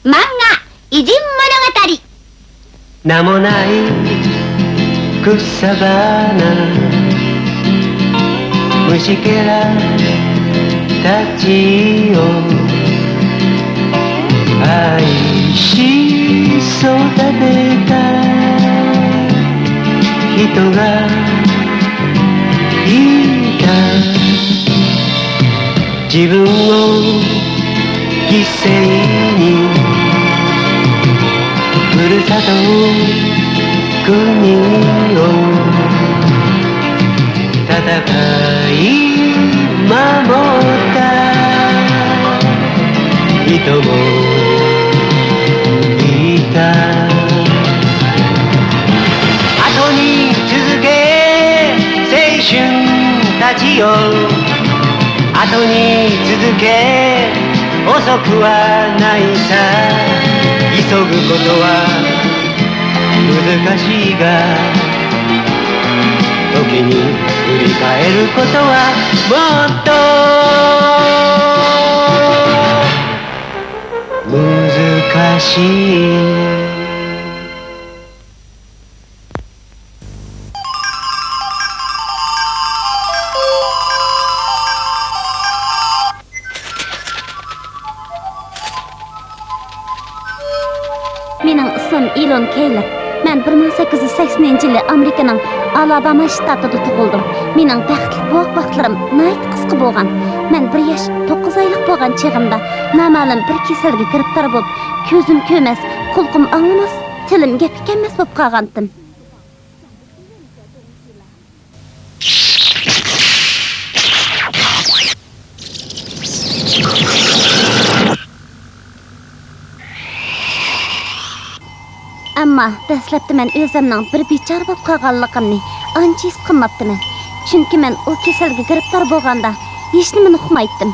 漫画偉人物語。名もない草花、虫けらたちを愛し育てた人がいた。自分を犠牲にふるさと国を戦い守った人もいた。後に続け青春たちよ、後に続け遅くはないさ。急ぐことは難しいが、時に振り返ることはもっと難しい。Mening ismim Elon Keylor. Men 1880-yili Amerikaning Alabama shtatida tug'ildim. Mening baxtli vaqtlarim nihoyat qisqa bo'lgan. Men 1 yosh 9 oylik bo'lgan chig'imda noma'lum bir kasalga giribtor bo'lib, ko'zim ko'rmas, quloqim anglamas, tilim gap ekanmas bo'lib qolgandim. Ammo dastlabda men o'zimning bir bechora bo'lib qolganligimni ancha his qilmabdiman. Chunki men u kasalga giribtor bo'lganda hech nimani uqmaydim.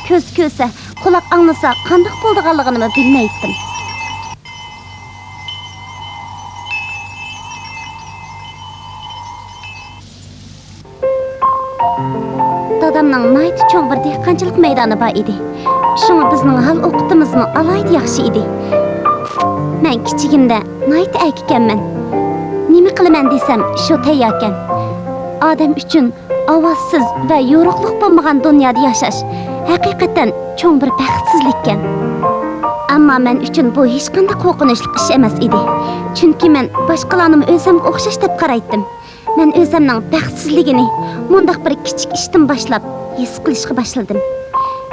Ko'z ko'rsa, quloq anglasa qanday bo'lganligini bilmaydim. Dadamning nihoyat cho'ng bir dehqonchilik maydoni bor edi. Shunga bizning hal o'qitimizmi alayda yaxshi edi. Men kichigimda nihoyat ekanman. Nima qilaman desam, shu tayyorkan. Odam uchun ovozsiz va yo'riqlik bo'lmagan dunyoda yashash haqiqatan cho'ng bir baxtsizlikkan. Ammo men uchun bu hech qanday qo'rqinchli ish emas edi. Chunki men boshqalarni o'zimga o'xshash deb qaraydim. Men o'zimning baxtsizligini mundaq bir kichik ishdan boshlab his qilishga boshladim.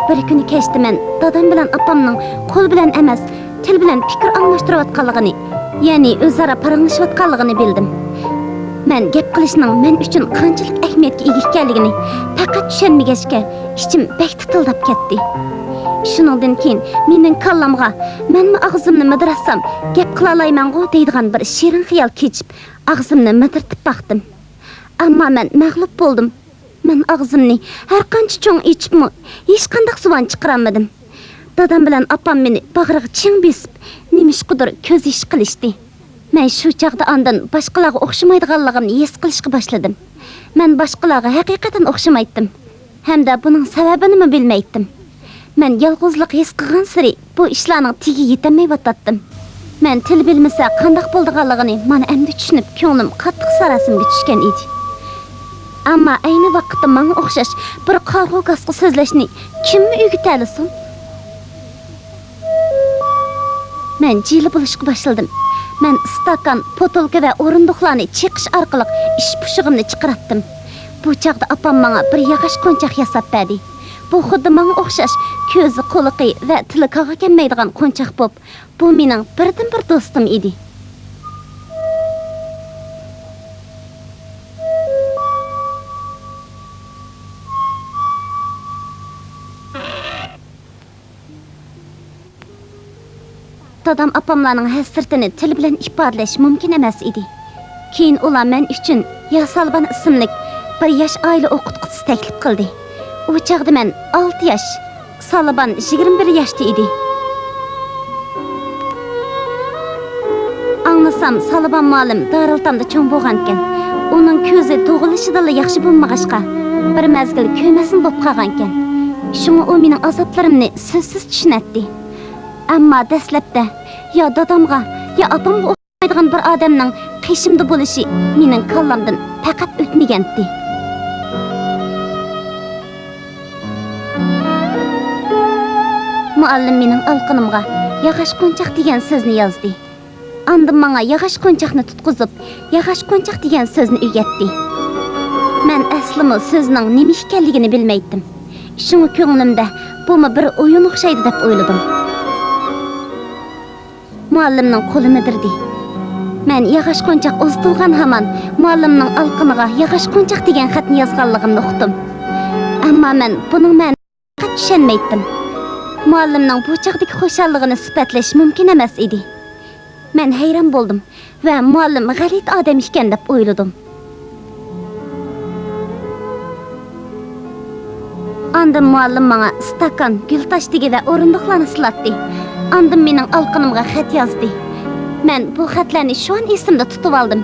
Bir kuni kechda men dadam bilan opamning qo'l bilan emas, til bilan fikr almashtirayotganligini, ya'ni o'zaro paranglashayotganligini bildim. Men gap qilishning men uchun qanchalik ahamiyatga ega ekanligini faqat tushunmagachga ichim bak titildab ketdi. Shuningdan keyin mening kallamga menmi og'zimni midrasam gap qila olmayman-ku deydigan bir shirin xayol kechib, og'zimni midirtib baqdim. Ammo men mag'lub bo'ldim. Men og'zimni har qancha cho'ng ichibmi, hech qanday suvan chiqarolmadim. Dadam bilan opam meni bag'riga ching besib, nimishqidir ko'z ish qilishdi. Men shu chaqda ondan boshqalarga o'xshamaydiganligimni his qilishga boshladim. Men boshqalarga haqiqatan o'xshamaydim. Hamda buning sababini bilmaydim. Men yolg'izlik his qilgan sari bu ishlarning tigi yetolmayotdim. Men til bilmasa qanday bo'lganligini mana endi tushunib, ko'nglim qattiq sarasimga tushgan edi. Ammo ayni vaqtda menga o'xshash bir qarg'u qasqi so'zlashni kimmi o'rgatalisin? Men jili bo'lishga boshladim. Men stakan, potolka va o'rindiqlarni chiqish orqali ish pushig'imni chiqaratdim. Bu chaqda opam menga bir yog'och qo'nchoq yasab berdi. Bu xuddi menga o'xshash ko'zi, quloqi va tili qog'a kelmaydigan qo'nchoq bo'lib, bu mening birdan bir do'stim edi. Dadam opamlarning hasratini til bilan ifodalash mumkin emas edi. Keyin ular men uchun Yasalban ismli bir yosh oila o'qituvchisi taklif qildi. U chaqda men 6 yosh, Salban 21 yoshda edi. Anglasam, Salban muallim Darıltamda cho'ng bo'lgan ekan. Uning ko'zi tug'ilishidan yaxshi bo'lmag'achqa, bir mazgil ko'masin bo'lib qolgan ekan. Shunga u mening azoblarimni so'zsiz tushunatdi. Ammo dastlabda yo dadamga, yo otamga o'xshaydigan bir odamning qishimda bo'lishi mening kallamdan faqat o'tmagandi. Muallim mening alqınımga yağaş qo'nchaq degan so'zni yozdi. Andan menga yağaş qo'nchaqni tutqizib, yağaş qo'nchaq degan so'zni o'rgatdi. Men aslimi so'zning nima ekanligini bilmaydim. Shunga ko'nglimda bu bir o'yin o'xshaydi deb o'yladim. Muallimning qo'li midirdi. Men yağaş qo'nchaq uztilgan hamon muallimning alqiniga yağaş qo'nchaq degan xatni yozganligimni uqdim. Ammo men buning ma'nosini tushunmaydim. Muallimning bu chaqdagi xo'shalligini sifatlash mumkin emas edi. Men hayron bo'ldim va muallim g'alit odam ekan deb o'yladim. Andan muallim menga stakan, gultashdagi va o'rindiqlarni silatdi. Andan mening alqinimga xat yozdi. Men bu xatlarni shu an esimda tutib oldim.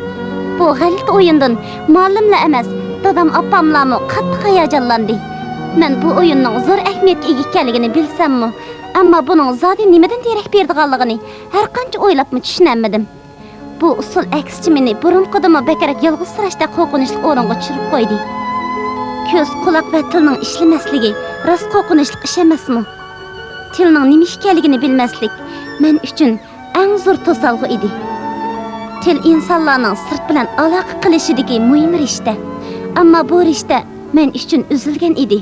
Bu g'alit o'yindan muallimlar emas, dadam opamlarmi qattiq hayajonlandi. Men bu o'yinning zo'r ahamiyatga ega ekanligini bilsammi, ammo buning zodi nimadan darak berdiganligini har qancha o'ylabmi tushunolmadim. Bu usul aksicha meni burunqidimi bekarak yolg'izsirashda qo'rqinchli o'ringa tushirib qo'ydi. Ko'z, quloq va tilning ishlamasligi rost qo'rqinchli ish emasmi? Tilning nima ekanligini bilmaslik men uchun eng zo'r to'salg'i edi. Til insonlarning sirt bilan aloqa qilishidagi muhim rishta, ammo bu rishta men uchun uzilgan edi.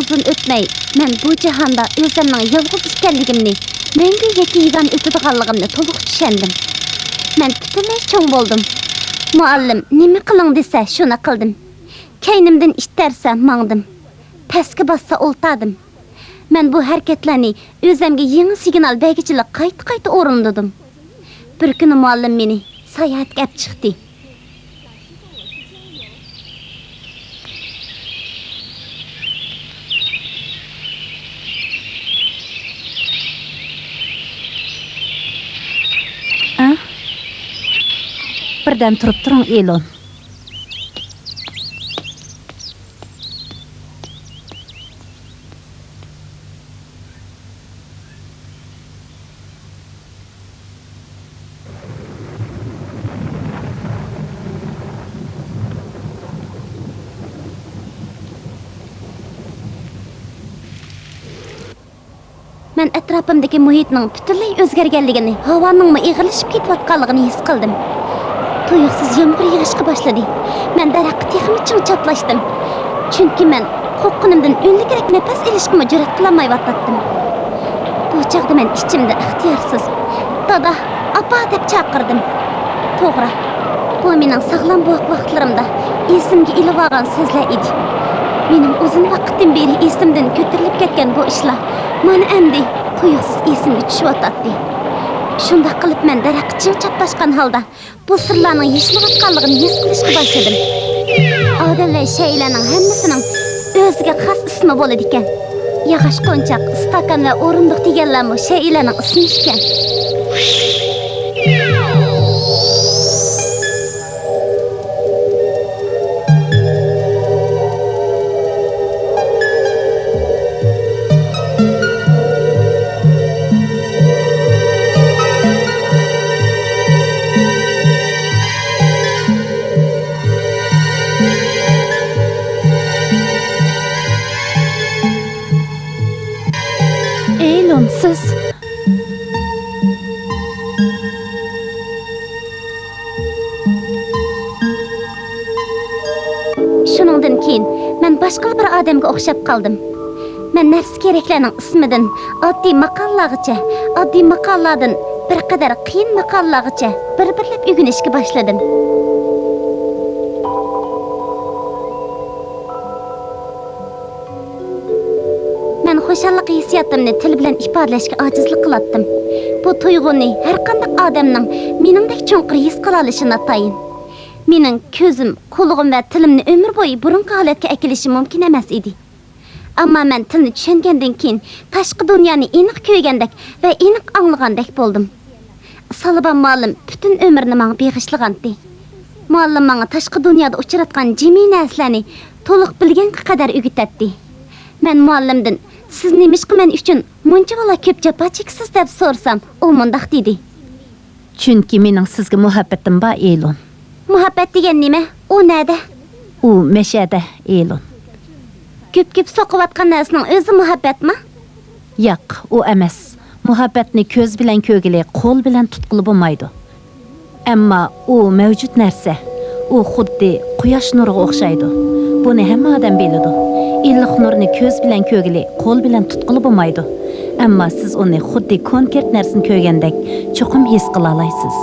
Uzun o'tmay, men bu jahonda o'zimning yolg'iz ekanligimni, menga yekigan o'tadiganligimni to'liq tushundim. Men butunlay cho'ng bo'ldim. Muallim nima qiling desa, shuni qildim. Kaynimdan ishtarsa mangdim. Pastga bossa o'ltadim. Men bu harakatlarni o'zimga yangi signal bergichilik qayta o'rinladim. Bir kuni muallim meni sayohatga olib chiqdi. Birden turib turing Elon. Men atrofimdagi muhitning butunlay o'zgarganligini, havoning ig'irlashib ketayotganligini his qildim. Tuyuqsiz yomg'ir yog'ishga boshladi. Men daraxtga texnik ching chaplashdim. Chunki men qo'rqqanimdan o'nligirak nafas olishga jur'at qilolmayotgandim. Bu chaqda men ichimda ixtiyorsiz "Dada, apa" deb chaqirdim. To'g'ri, bu mening sog'lom vaqtlarimda esimga ilib olgan so'zlar edi. Mening uzun vaqtdan beri esimdan ko'tarilib ketgan bu ishlar mana endi tuyuqsiz esimga tushyotdi. Shunda qilib men daraxtga chaplashgan holda bu sirlarning yashilayotganligini his qilishga boshladim. Odam va shaylarning hammasining o'ziga xos ismi bo'ladi ekan. Yog'och qo'nchaq, stakan va o'rindiq deganlarmi shaylarning ismi ekan. Siz shuningdan keyin men boshqa bir odamga o'xshab qoldim. Men narsa keraklarning ismidan oddiy maqollargacha, oddiy maqollardan bir qadar qiyin maqollargacha bir-birlab o'rganishga boshladim. Xo'shallik hissiyotimni til bilan ifodalashga ojizlik qilatdim. Bu tuyg'uni har qanday odamning meningdek cho'nqir his qila olishi notayin. mening ko'zim, qo'lig'im va tilimni umr bo'yi burunqi holatga akilishi mumkin emas edi. Ammo men tilni tushungandan keyin tashqi dunyoni aniq ko'rgandek va aniq anglagandek bo'ldim. Salban muallim butun umrini menga beg'ishlagandi. Muallim menga tashqi dunyoda uchratgan jimi narsalarni to'liq bilganga qadar o'rgatdi. Men muallimdan siz nimishqa men uchun muncha vala ko'p jafo cheksiz deb so'rsam, u mundaq dedi. Chunki mening sizga muhabbatim bor, Elon. Muhabbat degan nima? U nada? U meshada, Elon. Ko'p-ko'p soqiyotgan narsaning o'zi muhabbatmi? Yo'q, u emas. Muhabbatni ko'z bilan ko'rgili, qo'l bilan tutqili bo'lmaydi. Ammo u mavjud narsa. U xuddi quyosh nuriga o'xshaydi. Buni hamma odam biladi. Illiq nurni ko'z bilan ko'rgili, qo'l bilan tutqili bo'lmaydi. Ammo siz uni xuddi konkret narsani ko'rgandek cho'qim his qila olasiz.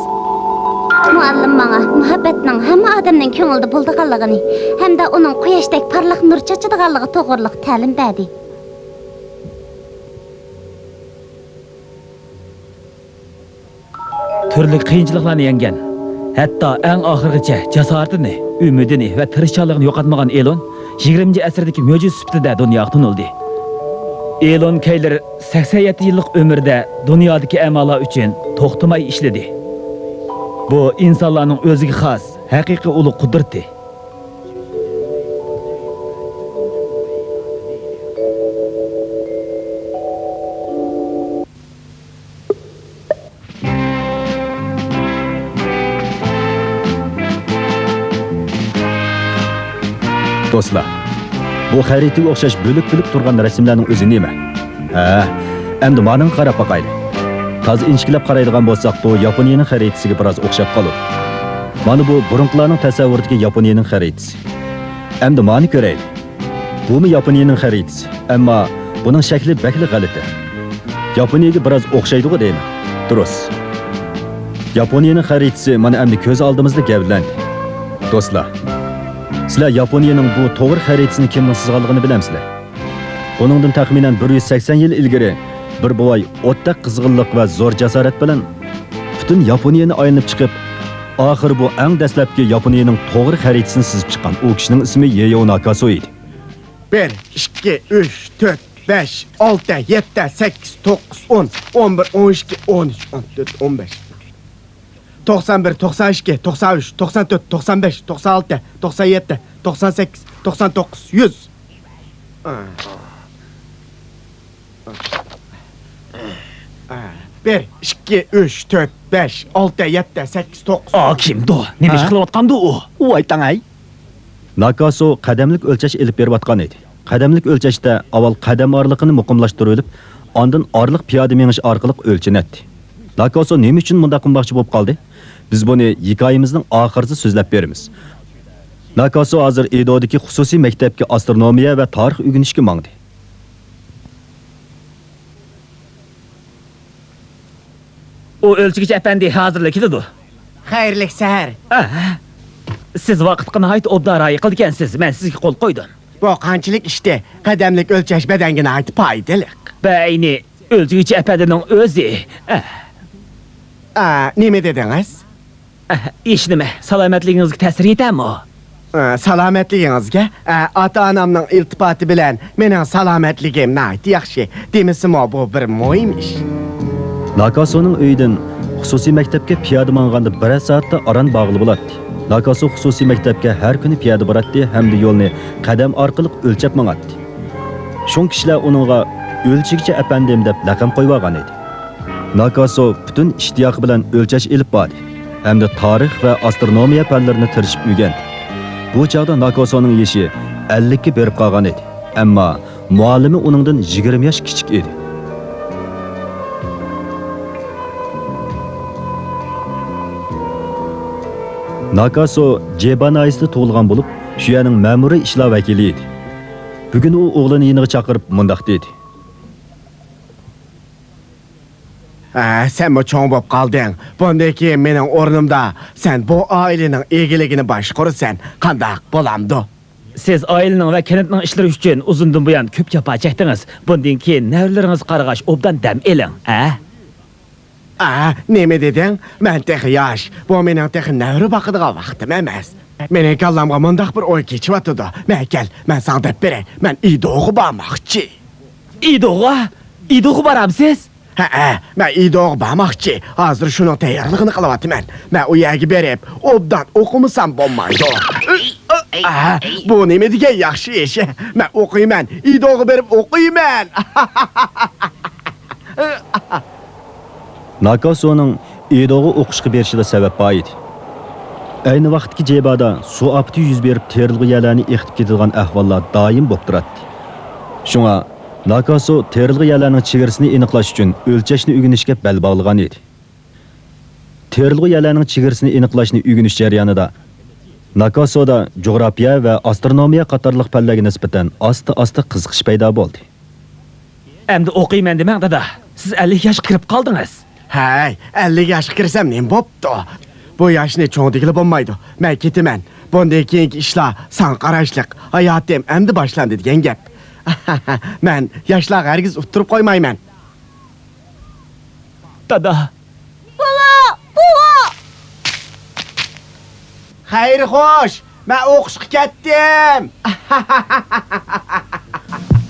Muallim menga muhabbatning hamma odamning ko'nglida bo'lganligini, hamda uning quyoshdek parlaq nur sochadiganligi to'g'riliq ta'lim berdi. Turli qiyinchiliklarni yengan, hatto eng oxirigacha jasoratini, umidini va tirishchanligini yo'qotmagan Elon 20-asrdagi mo'jiz sifatida dunyoga tunildi. Elon Keyler 87 yillik umrida dunyodagi amallar uchun to'xtamay ishladi. Bu insonlarning o'ziga xos haqiqiy ulug' qudrati. Do'stlar, bu xaritaga o'xshash bo'lib-bo'lib turgan rasmlarning o'zi nima? Endi mana qarab boqaylik. Toz inchiklab qaraydigan bo'lsak, bu Yaponiyaning xaritasiga biroz o'xshab qoladi. Mana bu burunqlarning tasavvuridagi Yaponiyaning xaritasi. Endi mana ko'raylik. Bumi Yaponiyaning xaritasi, ammo buning shakli bakli g'alati. Yaponiyaga biroz o'xshaydi-ku deyman. Durust. Yaponiyaning xaritasi mana endi ko'z oldimizda gavlandi. Do'stlar, sizlar Yaponiyaning bu to'g'ri xaritasini kimning chizganligini bilamsizlar? Buningdan taxminan 180 yil ilgari bir boy o'tda qizg'inlik va zo'r jasorat bilan butun Yaponiyani aylanib chiqib, oxir bu eng dastlabki Yaponiyaning to'g'ri xaritasini chizib chiqqan u kishining ismi Yayoi Nakaso edi. 1, 2, 3, 4, 5, 6, 7, 8, 9, 10, 11, 12, 13, 14, 15. 91, 92, 93, 94, 95, 96, 97, 98, 99, 100. 1, 2, 3, 4, 5, 6, 7, 8, 9. Kimdi? Nima ish qilayotgandi u? U aytang-ay. Nakaso qadamlik o'lchash elib berayotgan edi. Qadamlik o'lchashda avval qadam orliqini muqimlashtirib, ondan orliq piyoda menish orqali o'lchanadi. Nakaso nima uchun bundaq qilmoqchi bo'lib qoldi? Biz buni hikoyamizning oxirida so'zlab beramiz. Nakaso hozir Edodagi xususiy maktabga astronomiya va tarix o'rganishga mangdi. U o'lchigich apandi hozirlikdidu. Xayrli sahar. Siz vaqtga nihoyat obdoroyi qilgansiz. Men sizga qo'l qo'ydim. Bu qanchalik ishda qadamlik o'lchash badanga aytib foydali. Bayni o'lchigich apandining o'zi. Nima dedingiz? Ish nima? Salomatligingizga ta'sir etami? Salomatligingizga ota-onamning iltifoti bilan mening salomatligim nayt yaxshi. Demisimi bu bir muhim ish. Nakasoning uyidan xususiy maktabga piyoda manganda 1 soatda aran bog'li bo'ladi. Nakaso xususiy maktabga har kuni piyoda boradi hamda yo'lni qadam orqali o'lchab mangadi. Shun kishilar uningga o'lchigicha apandim deb laqab qo'yib olgan edi. Nakaso butun ishtiyoqi bilan o'lchash elib bordi hamda tarix va astronomiya fanlarini tirishib o'rgandi. Bu chaqda Nakasoning yoshi 50 ga berib qolgan edi. Ammo muallimi uningdan 20 yosh kichik edi. Nakaso Jebanayisda tug'ilgan bo'lib, shu yerning ma'muriy ishlar vakili edi. Bugun u o'g'lini yeniga chaqirib mundaq dedi. Sen mi çoğun bo'lib qolding? Bundan keyin mening o'rnimda sen bu oilaning egiligini boshqarasan, qanday bo'lamdi? Siz oilaning va kanatning ishlari uchun uzundan buyon ko'p jafo chekdingiz. Bundan keyin navlaringiz qarag'ash obdan dam eling, neme dedin? Men tehi yaş. Bu menin tehi nevri bakıdığa vaktim emas. Menin kallamga mındaq bir oy keçip atıdı. Men gel, men sana dep berey. Men iyi doğu bağmakçı. İyi doğu baramsiz. Men iyi doğu bağmakçı. Hazır şunun teyarlığını kılıvatı men. Men o yegi berip, obdan okumusam bommaydı. Bu neme degen yaxşı iş. Men okuyman, iyi doğu berip okuyman. Nakaso'nun Edo'ga o'qishga berishida sabab bor edi. Ayni vaqtki jebada suv afti yuz berib terilg'iyalarni eqitib ketadigan ahvollar doim bo'lib turadi. Shunga Nakaso terilg'iyalarning chegarasini aniqlash uchun o'lchashni o'rganishga bel bog'lagan edi. Terilg'iyalarning chegarasini aniqlashni o'rganish jarayonida Nakasoda jo'g'rafiya va astronomiya qatorliq fanlarga nisbatan asta-asta qiziqish paydo bo'ldi. Endi o'qiyman demang dada. Siz 50 yosh kirib qoldingiz. Hey, 50 yaş kirsem nem boptu. Bu yaşını çoğun dikili bulmaydı. Men ketimen. Bundan keyinki işler san qarashliq. Hayatım emdi başlandı degan gap. Men yaşlar herkes utturup koymayman. Dada. Hayır hoş. Men o'qishga ketdim.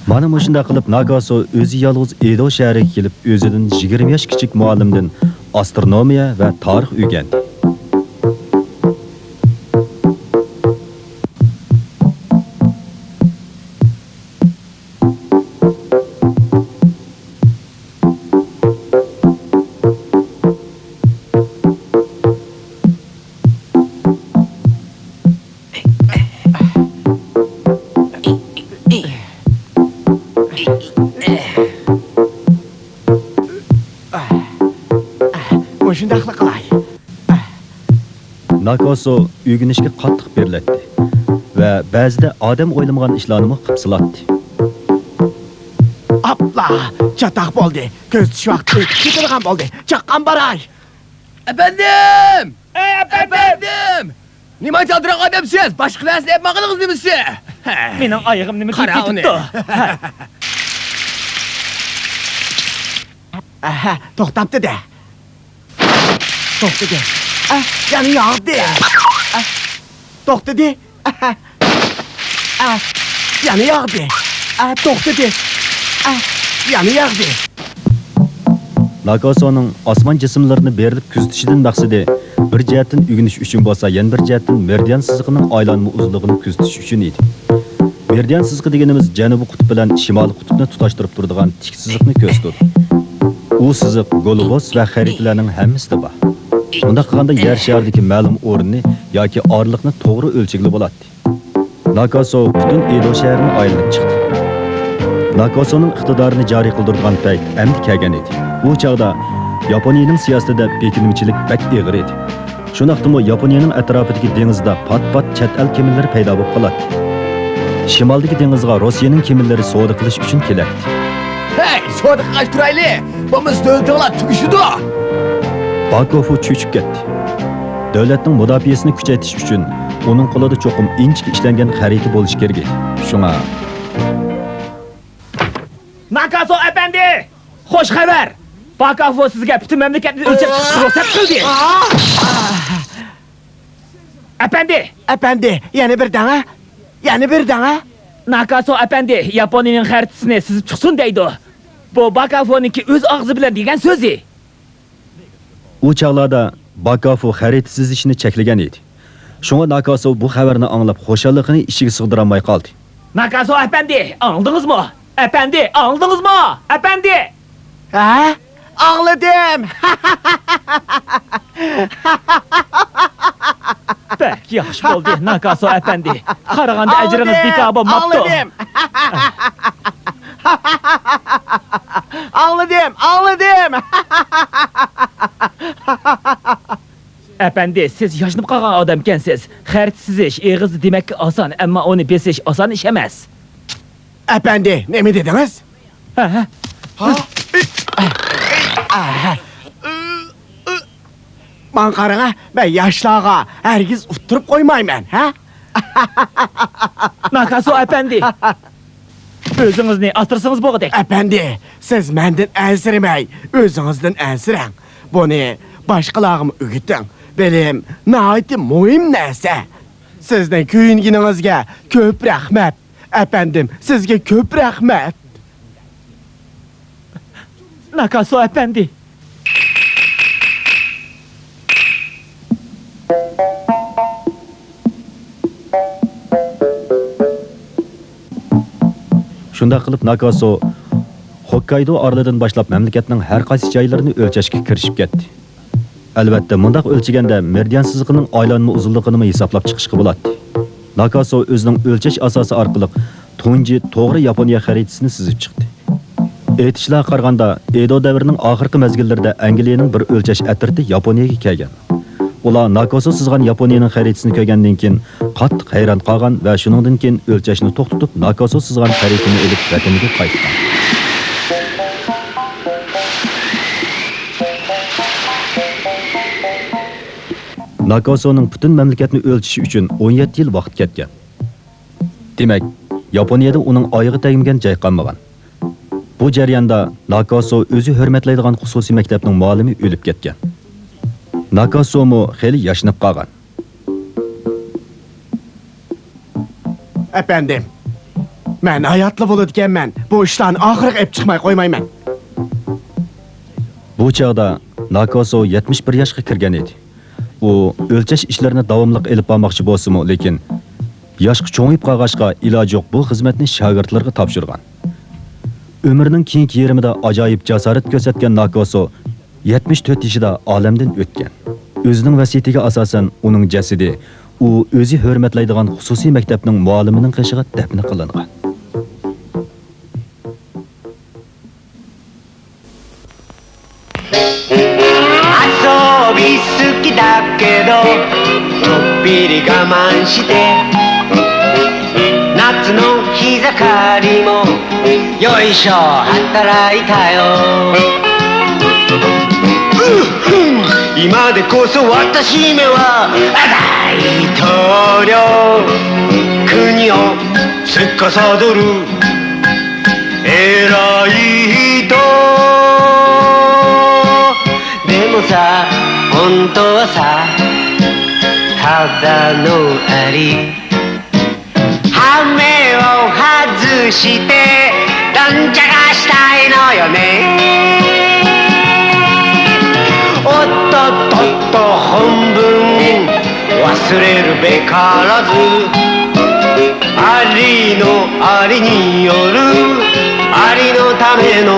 Mana mushunda qilib Nakaso o'zi yolg'iz Edo shahriga kelib, o'zidan 20 yosh kichik muallimdan astronomiya va tarix o'rgandi. Mushundaqla qilay. Nakaso o'rganishga qattiq beriladi va ba'zida odam o'ylamagan ishlarni qilib Apla, çatak boldu. Göz tuş vakti ketadigan boldu. Chaqqan baray. Efendim! Efendim! Nima çaldırak adamsınız? Başka nasıl yapmadınız mı size? Mening oyog'im nima Qara uni. To'xtabdi de. To'xtadi. Yani yağdı. To'xtadi. Yani yağdı. To'xtadi. Yani yağdı. Nakasoning osmon jismlarini berilib kuzatishidan maqsadi bir jihatdan o'rganish uchun bo'lsa, yana bir jihatdan meridian siziqining aylanma uzunligini kuzatish uchun edi. Meridian siziqi deganimiz janubiy qutb bilan shimoliy qutbni tutashtirib turadigan tik siziqni ko'rsatadi. U siziq globus va xaritalarning hammasida bor. Bunda qilganda yer sharidagi ma'lum o'rinni yoki orliqni to'g'ri o'lchagli bo'ladi. Nakaso butun Edo shahrini aylanib chiqdi. Nakasoning iqtidorini joriy qildirgan payt endi kelgan edi. Bu chaqda Yaponiyaning siyosatida bekinimchilik bak ig'ir edi. Shunaqdimi Yaponiyaning atrofidagi dengizda pat-pat chet el kemilari paydo bo'lib qoladi. Shimoldagi dengizga Rossiyaning kemilari savdo qilish uchun keladi. Hey, soğudu kaç turaylı! Bomuz dövdüğüler tüküşüdü! Bakofu cho'chib ketdi. Davlatning mudofaasini kuchaytirish uchun uning qo'lida cho'qim inchki ishlangan xarita bo'lishi kerak edi. Shunga Nakaso efendi! Xo'sh xabar. Bakafo sizga butun mamlakatni o'lchab chiqishga ruxsat qildi. Efendi! Efendi, yani bir dana. Yani bir dana. Nakaso efendi Yaponiyaning xaritasini sizib chiqsin deydi. Bu Bakafo'niki o'z og'zi bilan degan so'zi. u chaqlarda Bakofu xarita chizishni cheklagan edi. Shunga Nakaso bu xabarni anglab xo'shalligini ichiga sig'dira olmay qoldi. Nakaso efendi, anladınızmı? Efendi, anladınızmı? Efendi! Ha? Ağladım. Bek yaxşı oldu Nakaso efendi. Qaraganda ecriniz bika bo'lmabdi. Ağladım. Ağladım, ağladım. Efendi, siz yaşlanıp qolgan odamkansiz. Xarit sizish, eg'iz demak oson, ammo uni besish oson ish emas. Efendi, ne mi dediniz? Ha? Ben karına ve yaşlığa herkes utturup koymayman, ha? Nakaso efendi. Özünüzni astırsanız bo'g'idek. Efendi, siz menden ensirmey, özünüzden ensiren. Bunu başqalarıma öğütün. Benim nahayeti mühim narsa. Sizden köyünginizge köp rahmet. Efendim, sizge köp rahmet. Nakaso efendi. Shunday qilib Nakaso Hokkaido orlidan boshlab mamlakatning har qaysi joylarini o'lchashga kirishib ketdi. Albatta, mundaq o'lchaganda meridian siziqining aylanma uzunligini hisoblab chiqishga bo'ladi. Nakaso o'zining o'lchash asosi orqali tunji to'g'ri Yaponiya xaritasini sizib chiqdi. Aytishlarga qaraganda, Edo davrining oxirgi mezgillarida Angliyaning bir o'lchash atriti Yaponiyaga kelgan. Ular Nakaso sizgan Yaponiyaning xaritasini ko'rgandan keyin qattiq hayron qolgan va shuningdan keyin o'lchashni to'xtatib, Nakaso sizgan xaritani olib vataniga qaytgan. Nakasoning butun mamlakatni o'lchishi uchun 17 yil vaqt ketgan. Demak, Yaponiyada uning oyog'i tegmagan joy qolmagan. Bu jarayonda Nakaso o'zi hurmatlaydigan xususiy maktabning muallimi o'lib ketgan. Nakaso mo xeyli yashnab qolgan. Efendim, men hayatlı bo'ladiganman. Bu ishdan oxiriga olib chiqmay qo'ymayman. Bu chaqda Nakaso 71 yoshga kirgan edi. U o'lchash ishlarini davomli olib bormoqchi bo'lsa-mu, lekin yoshga cho'ngib qolg'achqa iloji yo'q bu xizmatni shogirdlarga topshirgan. Umrining keyingi yerimida ajoyib jasorat ko'rsatgan Nakaso 74 yoshida olamdan o'tgan. O'zining vasiyatiga asosan uning jasadi u o'zi hurmatlaydigan xususiy maktabning muallimining qishiga dafn qilingan.今でこそ私めは大統領国を司る偉い人でもさ本当はさただのアリ羽目を外してなんちゃがしたいのよねおっとっとっと本分忘れるべからずありのありによるありのための